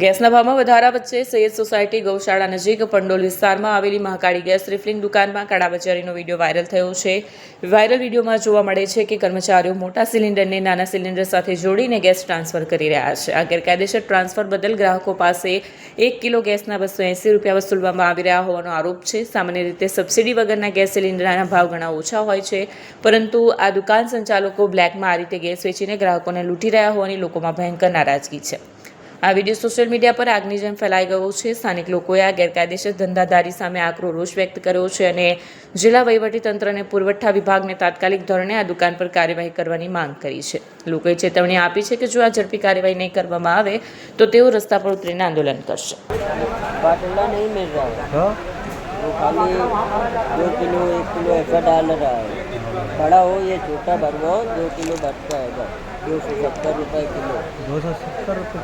ગેસના ભાવમાં વધારા વચ્ચે સૈયદ સોસાયટી ગૌશાળા નજીક પંડોલ વિસ્તારમાં આવેલી મહાકાળી ગેસ રિફિલિંગ દુકાનમાં કાળાબજારીનો વિડીયો વાયરલ થયો છે. વાયરલ વિડીયોમાં જોવા મળે છે કે કર્મચારીઓ મોટા સિલિન્ડરને નાના સિલિન્ડર સાથે જોડીને ગેસ ટ્રાન્સફર કરી રહ્યા છે. આ ગેરકાયદેસર ટ્રાન્સફર બદલ ગ્રાહકો પાસે 1 કિલો ગેસના 280 રૂપિયા વસૂલવામાં આવી રહ્યા હોવાનો આરોપ છે. સામાન્ય રીતે સબસિડી વગરના ગેસ સિલિન્ડરના ભાવ ઘણા ઓછા હોય છે, પરંતુ આ દુકાન સંચાલકો બ્લેકમાં આ રીતે ગેસ વેચીને ગ્રાહકોને લૂંટી રહ્યા હોવાની લોકોમાં ભયંકર નારાજગી છે. આ વિડીયો સોશિયલ મીડિયા પર આગની જેમ ફેલાઈ ગયો છે. સ્થાનિક લોકોએ આ ગેરકાયદેસર ધંધાદારી સામે આકરો રોષ વ્યક્ત કર્યો છે અને જિલ્લા વહીવટીતંત્ર અને પુરવઠા વિભાગને તાત્કાલિક ધોરણે આ દુકાન પર કાર્યવાહી કરવાની માંગ કરી છે. લોકોએ ચેતવણી આપી છે કે જો આ ઝડપી કાર્યવાહી નહીં કરવામાં આવે તો તેઓ રસ્તા પર ઉતરીને આંદોલન કરશે. बाटला नहीं मिल रहा है, वो खाली 2 किलो 1 किलो ऐसा डाल रहा है. बड़ा हो या छोटा बनवाओ 2 किलो बचता है बस. 270 रुपये किलो. 270 रुपये